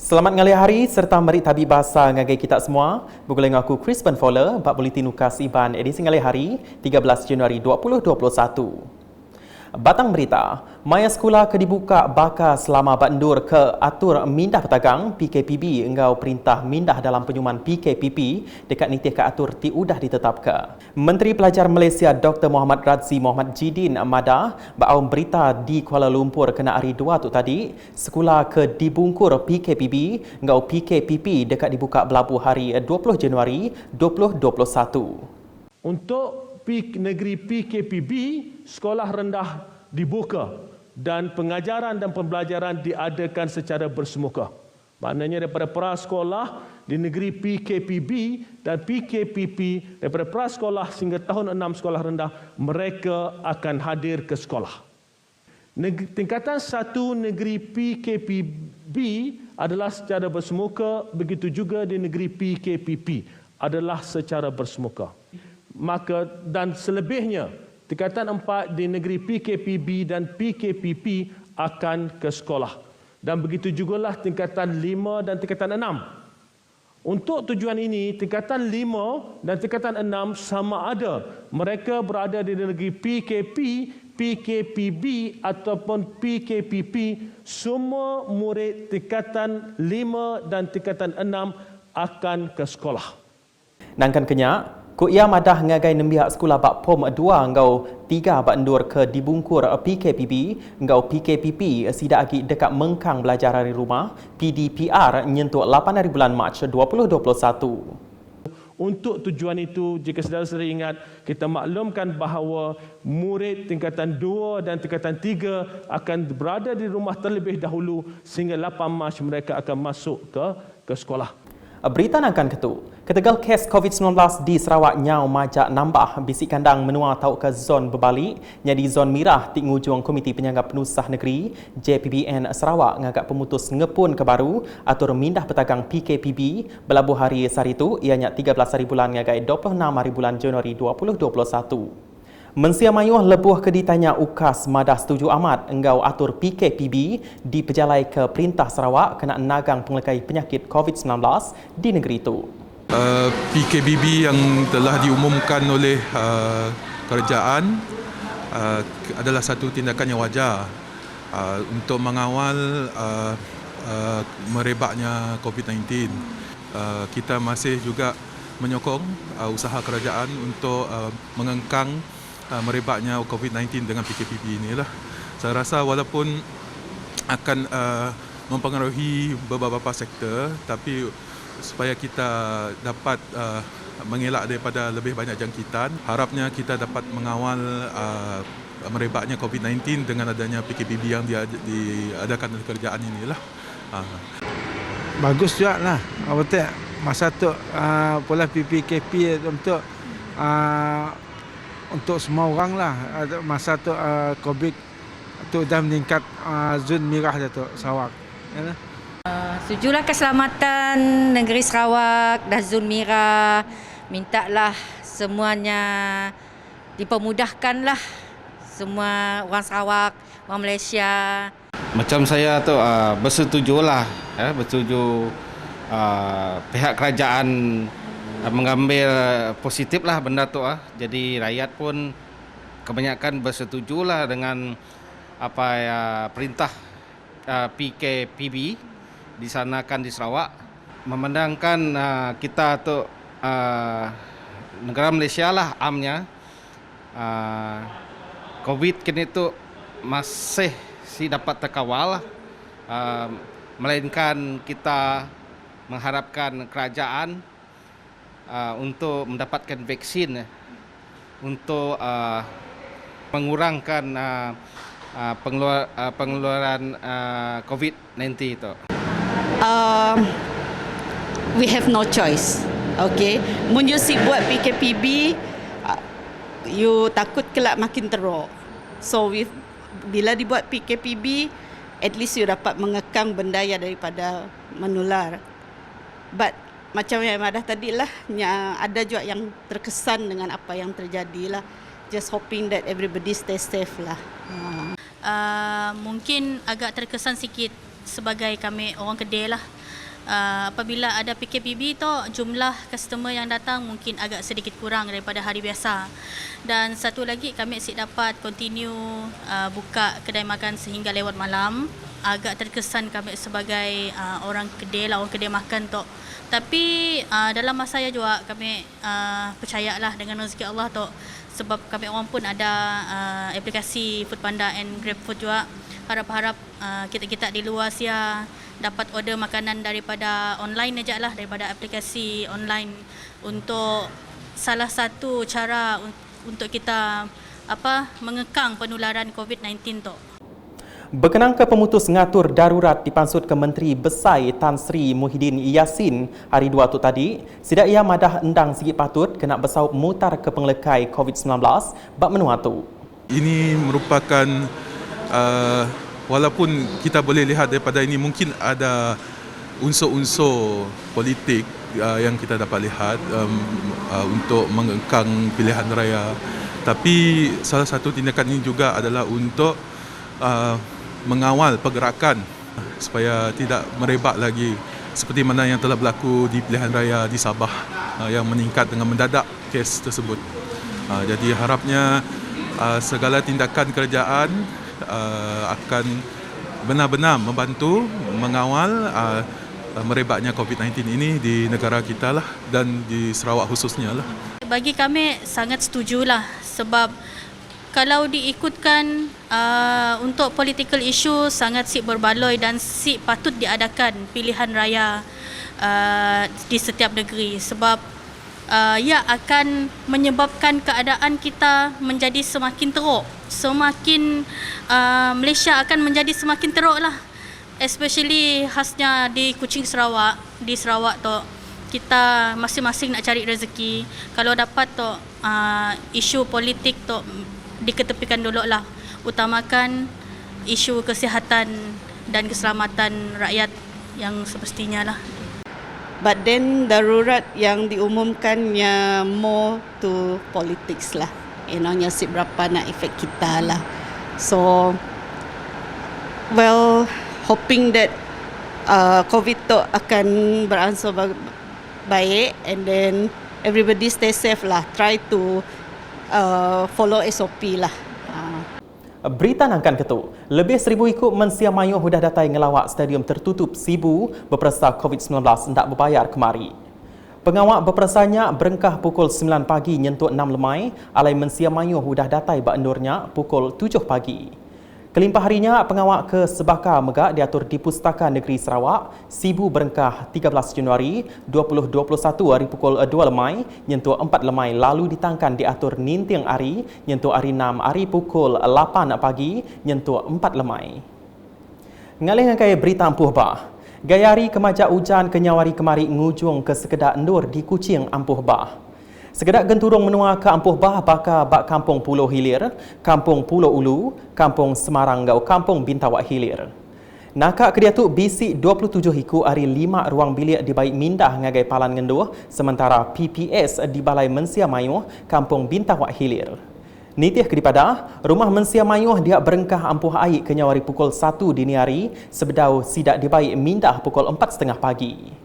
Selamat ngalih hari serta mari tabib bahasa ngagai kita semua. Bergulung aku Chris Van Fowler, bab buletin Ukas Iban edisi ngalih hari 13 Januari 2021. Batang berita, maya sekolah ke dibuka bakal selama bandur ke atur mindah petagang PKPB engau perintah mindah dalam penyuman PKPP dekat nitih ke atur ti udah ditetapkan. Menteri Pelajar Malaysia Dr. Muhammad Radzi Muhammad Jidin Madah bau berita di Kuala Lumpur kena hari 2 tu tadi, sekolah ke dibungkur PKPB engau PKPP dekat dibuka berlabuh hari 20 Januari 2021. Untuk negeri PKPB, sekolah rendah dibuka dan pengajaran dan pembelajaran diadakan secara bersemuka. Maknanya daripada prasekolah di negeri PKPB dan PKPP daripada prasekolah sehingga tahun 6 sekolah rendah, mereka akan hadir ke sekolah. Tingkatan 1 negeri PKPB adalah secara bersemuka, begitu juga di negeri PKPP adalah secara bersemuka. Maka dan selebihnya tingkatan 4 di negeri PKPB dan PKPP akan ke sekolah. Dan begitu jugalah tingkatan 5 dan tingkatan 6. Untuk tujuan ini, tingkatan 5 dan tingkatan 6 sama ada mereka berada di negeri PKP, PKPB ataupun PKPP, semua murid tingkatan 5 dan tingkatan 6 akan ke sekolah. Nangkan kenyak, Ku ia madah ngagai nembiak sekolah bak POM 2 engau 3 bak endur ke dibungkur PKPB engau PKPP sida agi dekat mengkang belajar dari rumah PDPR nyentuk 8 hari bulan Mac 2021. Untuk tujuan itu, jika saudara-saudara ingat, kita maklumkan bahawa murid tingkatan 2 dan tingkatan 3 akan berada di rumah terlebih dahulu sehingga 8 Mac mereka akan masuk ke sekolah. Berita nangkan ketu, ketegal kes COVID-19 di Sarawak nyau majak nambah bisik kandang menua tau ke zon berbalik jadi zon mirah di ngujung Komiti Penyanggap Penusah Negeri JPBN Sarawak ngagak pemutus ngepun ke baru atur mindah petagang PKPB berlabuh hari saritu ianya 13 hari bulan ngagai 26 hari bulan Januari 2021. Mensia mayuh lebuh ke ditanya Ukas madah setuju amat engau atur PKPB dipejalai ke Perintah Sarawak kena nagang penglekai penyakit COVID-19 di negeri itu. PKPB yang telah diumumkan oleh kerajaan adalah satu tindakan yang wajar untuk mengawal merebaknya COVID-19. Kita masih juga menyokong usaha kerajaan untuk mengengkang merebaknya COVID-19 dengan PKPB inilah. Saya rasa walaupun akan mempengaruhi beberapa sektor, tapi supaya kita dapat mengelak daripada lebih banyak jangkitan, harapnya kita dapat mengawal merebaknya COVID-19 dengan adanya PKPB yang diadakan oleh kerajaan inilah. Bagus juga lah. Betul. Masa tu pola PKP untuk semua orang lah. Masa tu COVID tu dah meningkat zon merah dah tu Sarawak. Ya, setujulah keselamatan negeri Sarawak dah zon merah. Mintalah semuanya dipermudahkanlah semua orang Sarawak, orang Malaysia. Macam saya tu bersetujulah, bersetuju pihak kerajaan mengambil positif lah benda tu. Jadi rakyat pun kebanyakan bersetujulah dengan apa perintah PKPB disanakan di Sarawak. Memandangkan kita tu negara Malaysia lah amnya COVID kini tu masih dapat terkawal, melainkan kita mengharapkan kerajaan untuk mendapatkan vaksin untuk mengurangkan pengeluaran COVID-19 itu. We have no choice. Okay, mun you si buat PKPB, you takut kelak makin teruk. So bila dibuat PKPB, at least you dapat mengekang benda yang daripada menular. But macam yang Madah tadi lah, ada juga yang terkesan dengan apa yang terjadi lah. Just hoping that everybody stay safe lah. Mungkin agak terkesan sikit sebagai kami orang Kedah lah. apabila ada PKPB tu jumlah customer yang datang mungkin agak sedikit kurang daripada hari biasa. Dan satu lagi kami asyik dapat continue buka kedai makan sehingga lewat malam. Agak terkesan kami sebagai orang kedai makan tu. Tapi dalam masa saya juga kami percayalah dengan rezeki Allah tu, sebab kami orang pun ada aplikasi Foodpanda and GrabFood juga. Harap-harap kita di luar sia dapat order makanan daripada online aja lah, daripada aplikasi online, untuk salah satu cara untuk kita mengekang penularan COVID-19 tu. Berkenaan ke pemutus ngatur darurat dipansut ke Menteri Besar Tan Sri Muhyiddin Yassin hari 2 tu tadi, sidak ia madah endang sigi patut kena bersaup mutar ke penglekai COVID-19 bab menua tu. Ini merupakan walaupun kita boleh lihat daripada ini mungkin ada unsur-unsur politik yang kita dapat lihat untuk mengekang pilihan raya, tapi salah satu tindakan ini juga adalah untuk mengawal pergerakan supaya tidak merebak lagi seperti mana yang telah berlaku di pilihan raya di Sabah yang meningkat dengan mendadak kes tersebut. Jadi harapnya segala tindakan kerajaan akan benar-benar membantu mengawal merebaknya COVID-19 ini di negara kita lah, dan di Sarawak khususnya lah. Bagi kami sangat setujulah, sebab kalau diikutkan untuk political issue sangat berbaloi dan patut diadakan pilihan raya di setiap negeri, sebab ia akan menyebabkan keadaan kita menjadi semakin teruk. Malaysia akan menjadi semakin teruk lah. Especially khasnya di Kuching Sarawak. Di Sarawak tu kita masing-masing nak cari rezeki. Kalau dapat tu isu politik tu diketepikan dulu lah. Utamakan isu kesihatan dan keselamatan rakyat yang semestinya lah. But then darurat yang diumumkannya more to politics lah. Nya berapa nak efek kita lah. So, well, hoping that COVID tu akan beransur baik, and then everybody stay safe lah. Try to follow SOP lah. Berita nangkan ketuk, lebih 1,000 ikut mensia mayuh hudah datai ngelawak stadium tertutup Sibu berperasa COVID-19 hendak berbayar kemari. Pengawak berperasanya berengkah pukul 9 pagi nyentuh 6 lemai, alai mensia mayuh hudah datai bakendurnya pukul 7 pagi. Kelimpah harinya, pengawak ke Sebaka Megak diatur di Pustaka Negeri Sarawak, Sibu berengkah 13 Januari 2021 hari pukul 2 lemai, nyentuh 4 lemai, lalu ditangkan diatur Nintiang Ari, nyentuh hari 6 hari pukul 8 pagi, nyentuh 4 lemai. Ngalih ngakai berita ampuh bah. Gayari kemajak hujan kenyawari kemari ngujung ke sekedar endur di Kuching ampuh bah. Sekedak genturung menua ke ampuh bah baka bak Kampung Pulau Hilir, Kampung Pulau Ulu, Kampung Semarang gau Kampung Bintawak Hilir. Nakak kediatu bisik 27 hiku hari 5 ruang bilik di baik mindah ngagai palan ngenduh, sementara PPS di Balai Mensia Mayuh, Kampung Bintawak Hilir. Nitih kedipada, rumah Mensia Mayuh dia berengkah ampuh air kenyawari pukul 1 dini hari, sebedau sidak di baik mindah pukul 4.30 pagi.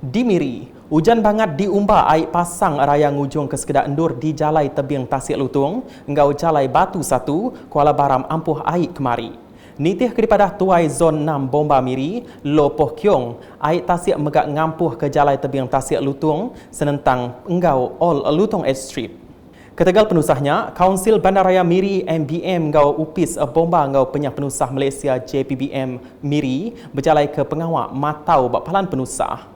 Di Miri, hujan bangat diumba air pasang raya ngujung ke sekedar endur di Jalai Tebing Tasik Lutung, engau Jalai Batu 1, Kuala Baram ampuh air kemari. Nitih kedipada tuai zon 6 Bomba Miri, Lopoh Kiong, air Tasik megak ngampuh ke Jalai Tebing Tasik Lutung, senentang engau All Lutung Edge Strip. Ketegal penusahnya, Kaunsil Bandaraya Miri MBM ngau upis bomba ngau penyah penusah Malaysia JPBM Miri berjalai ke pengawak matau bapalan penusah.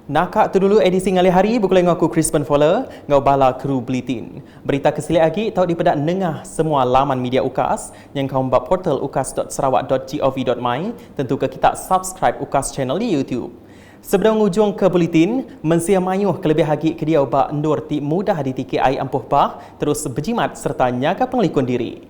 Nakak tu dulu edisi ngalih hari, bukulai aku Crispin Fowler, ngau bala kru Bulletin. Berita kesilik lagi tahu di pedak nengah semua laman media UKAS yang kau mbak portal ukas.sarawak.gov.my, tentu ke kita subscribe UKAS channel di YouTube. Sebelum ujung ke Bulletin, mensia mayuh kelebih hagi ke dia ubah endur ti mudah ditiki air ampuh bah, terus berjimat serta nyaga pengelikun diri.